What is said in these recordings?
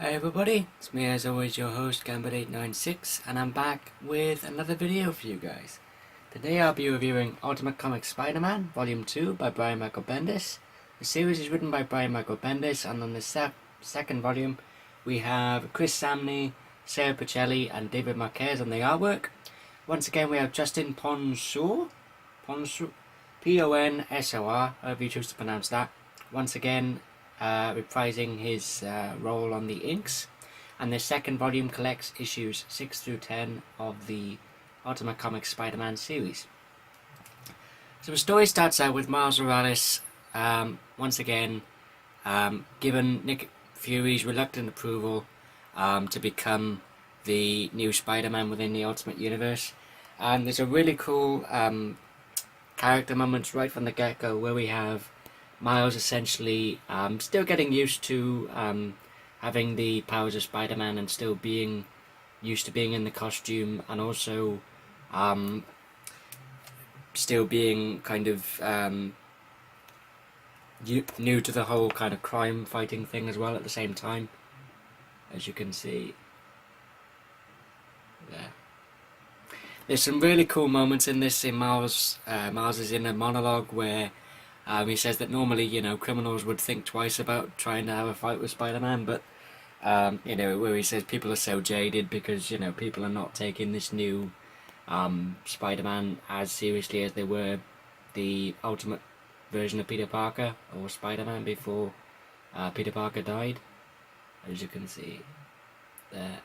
Hi everybody, it's me as always, your host Gambit896, and I'm back with another video for you guys. Today I'll be reviewing Ultimate Comics Spider-Man Volume 2 by Brian Michael Bendis. The series is written by Brian Michael Bendis, and on the second volume we have Chris Samnee, Sarah Pichelli and David Marquez on the artwork. Once again we have Justin Ponsor, Ponsor, however you choose to pronounce that. Once again reprising his role on the inks, and the second volume collects issues 6 through 10 of the Ultimate Comics Spider-Man series. So the story starts out with Miles Morales once again given Nick Fury's reluctant approval to become the new Spider-Man within the Ultimate Universe. And there's a really cool character moments right from the get-go where we have Miles essentially still getting used to having the powers of Spider-Man and still being used to being in the costume, and also still being kind of new to the whole kind of crime fighting thing as well at the same time, as you can see there. There's some really cool moments in this. Miles is in a monologue where he says that normally, criminals would think twice about trying to have a fight with Spider-Man, but, where he says people are so jaded because, people are not taking this new Spider-Man as seriously as they were the ultimate version of Peter Parker, or Spider-Man, before Peter Parker died, as you can see there.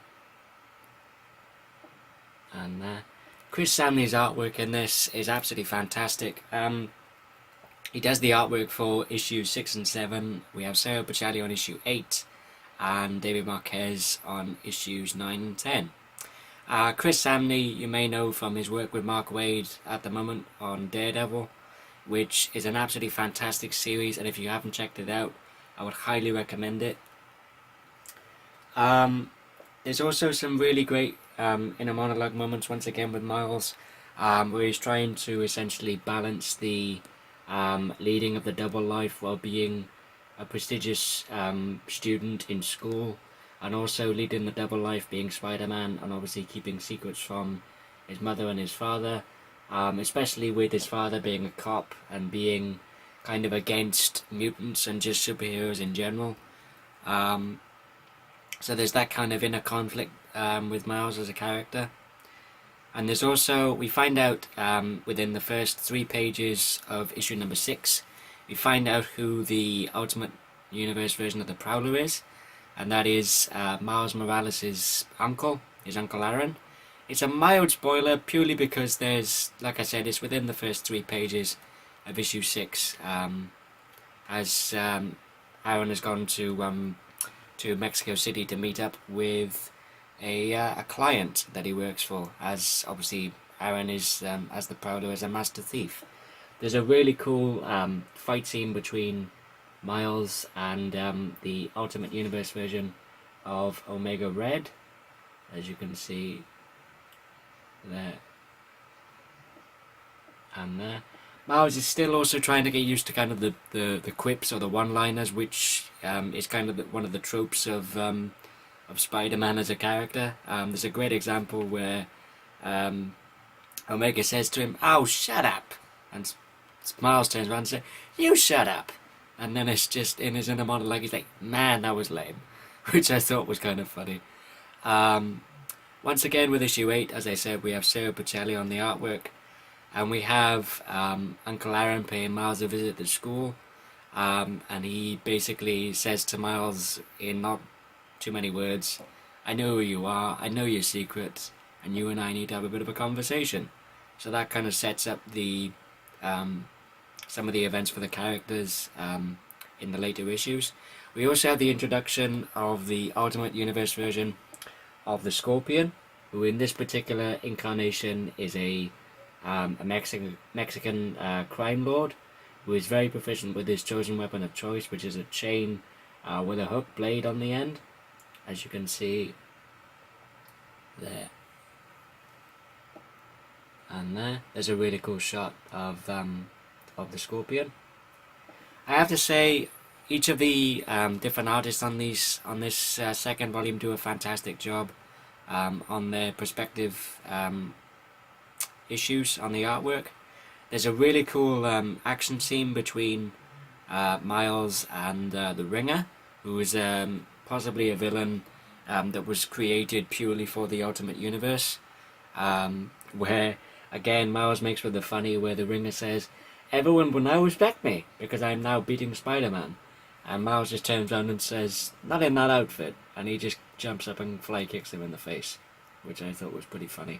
And Chris Samnee's artwork in this is absolutely fantastic. He does the artwork for issues 6 and 7. We have Sarah Pichelli on issue 8 and David Marquez on issues 9 and 10. Chris Samnee, you may know from his work with Mark Waid at the moment on Daredevil, which is an absolutely fantastic series, and if you haven't checked it out, I would highly recommend it. There's also some really great inner monologue moments once again with Miles, where he's trying to essentially balance the leading of the double life while being a prestigious student in school, and also leading the double life being Spider-Man, and obviously keeping secrets from his mother and his father, especially with his father being a cop and being kind of against mutants and just superheroes in general. So there's that kind of inner conflict with Miles as a character. And there's also, we find out within the first 3 pages of issue number 6, we find out who the Ultimate Universe version of the Prowler is, and that is Miles Morales' uncle, his Uncle Aaron. It's a mild spoiler purely because there's, like I said, it's within the first 3 pages of issue 6, as Aaron has gone to Mexico City to meet up with a client that he works for, as obviously Aaron is, as the Prowler, is a master thief. There's a really cool fight scene between Miles and the Ultimate Universe version of Omega Red, as you can see there and there. Miles is still also trying to get used to kind of the quips or the one-liners, which is kind of one of the tropes of Spider-Man as a character. There's a great example where Omega says to him, "Oh, shut up," and Miles turns around and says, "You shut up," and then it's just in his inner monologue he's like, "Man, that was lame," which I thought was kind of funny. Once again with issue 8, as I said, we have Sarah Pichelli on the artwork, and we have Uncle Aaron paying Miles a visit to school, and he basically says to Miles in not too many words, "I know who you are, I know your secrets, and you and I need to have a bit of a conversation." So that kind of sets up the some of the events for the characters in the later issues. We also have the introduction of the Ultimate Universe version of the Scorpion, who in this particular incarnation is a Mexican crime lord who is very proficient with his chosen weapon of choice, which is a chain with a hook blade on the end, as you can see there and there. There's a really cool shot of the Scorpion. I have to say, each of the different artists on this second volume do a fantastic job on their respective issues on the artwork. There's a really cool action scene between Miles and the Ringer, who is possibly a villain that was created purely for the Ultimate Universe, where again Miles makes with the funny where the Ringer says, "Everyone will now respect me because I'm now beating Spider-Man," and Miles just turns around and says, "Not in that outfit," and he just jumps up and fly kicks him in the face, which I thought was pretty funny.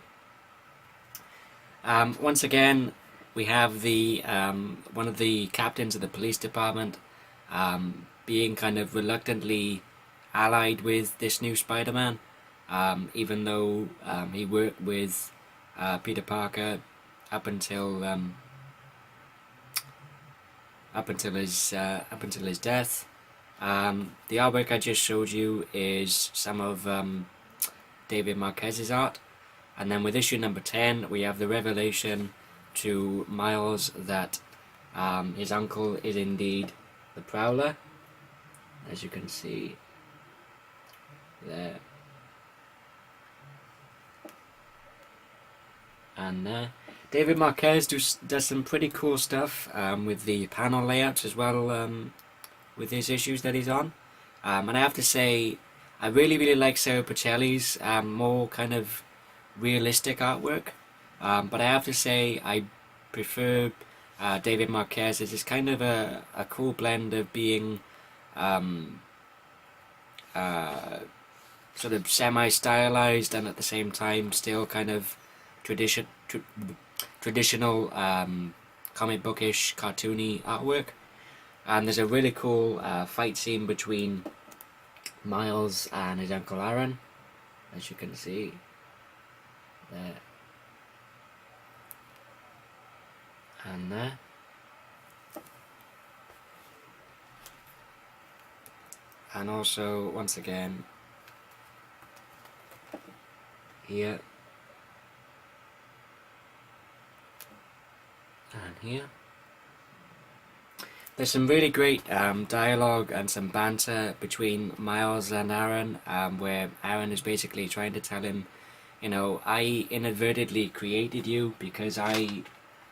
Once again, we have the one of the captains of the police department being kind of reluctantly allied with this new Spider-Man, even though he worked with Peter Parker up until his death. The artwork I just showed you is some of David Marquez's art, and then with issue number 10 we have the revelation to Miles that his uncle is indeed the Prowler, as you can see there and there. David Marquez does some pretty cool stuff with the panel layouts as well, with his issues that he's on, and I have to say I really like Sarah Pichelli's more kind of realistic artwork, but I have to say I prefer David Marquez. It's just kind of a cool blend of being sort of semi-stylized and at the same time still kind of traditional comic bookish cartoony artwork. And there's a really cool fight scene between Miles and his Uncle Aaron, as you can see there and there. And also, once again, here and here. There's some really great dialogue and some banter between Miles and Aaron, where Aaron is basically trying to tell him, you know, I inadvertently created you because I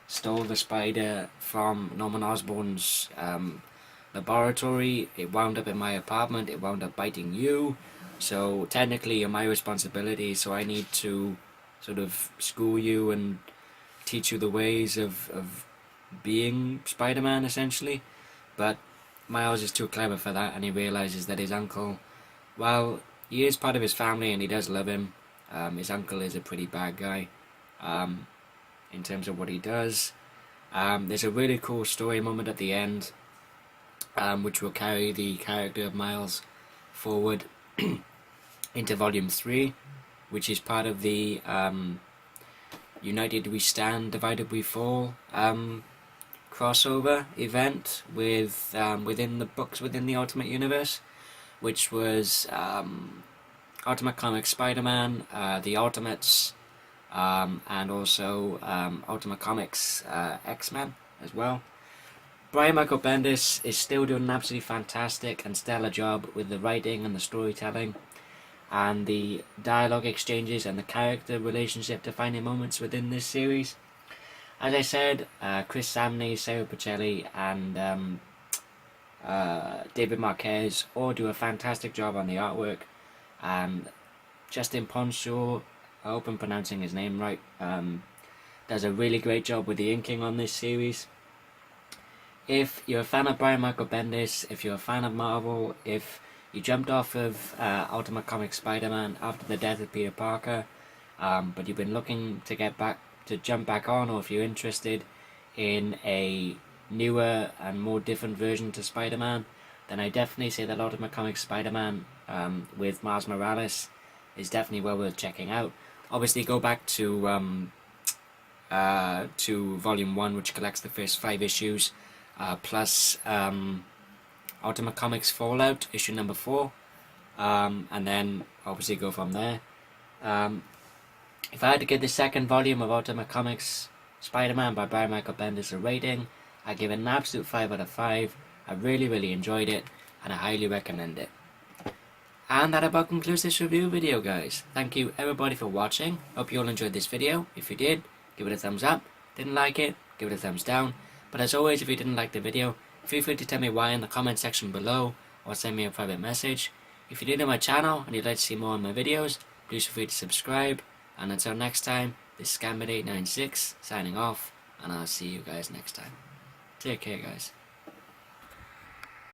stole the spider from Norman Osborn's laboratory. It wound up in my apartment, it wound up biting you, so technically you're my responsibility, so I need to sort of school you and teach you the ways of being Spider-Man, essentially. But Miles is too clever for that, and he realizes that his uncle, while he is part of his family and he does love him, his uncle is a pretty bad guy in terms of what he does. There's a really cool story moment at the end, which will carry the character of Miles forward into Volume 3, which is part of the United We Stand, Divided We Fall crossover event with within the books within the Ultimate Universe, which was Ultimate Comics Spider-Man, the Ultimates, and also Ultimate Comics X-Men as well. Brian Michael Bendis is still doing an absolutely fantastic and stellar job with the writing and the storytelling and the dialogue exchanges and the character relationship defining moments within this series. As I said, Chris Samnee, Sarah Pichelli, and David Marquez all do a fantastic job on the artwork, and Justin Ponshaw, I hope I'm pronouncing his name right, does a really great job with the inking on this series. If you're a fan of Brian Michael Bendis, if you're a fan of Marvel, if you jumped off of Ultimate Comics Spider-Man after the death of Peter Parker, but you've been looking to jump back on, or if you're interested in a newer and more different version to Spider-Man, then I definitely say that Ultimate Comics Spider-Man with Miles Morales is definitely well worth checking out. Obviously, go back to Volume 1, which collects the first 5 issues, plus Ultimate Comics Fallout, issue number 4, and then obviously go from there. If I had to give the second volume of Ultimate Comics Spider-Man by Brian Michael Bendis a rating, I'd give it an absolute 5 out of 5. I really enjoyed it. and I highly recommend it. And that about concludes this review video, guys. Thank you everybody for watching. Hope you all enjoyed this video. If you did, give it a thumbs up. Didn't like it, give it a thumbs down. But as always, if you didn't like the video, feel free to tell me why in the comment section below, or send me a private message. If you're new to my channel and you'd like to see more of my videos, please feel free to subscribe. And until next time, this is Scambit896 signing off, and I'll see you guys next time. Take care, guys.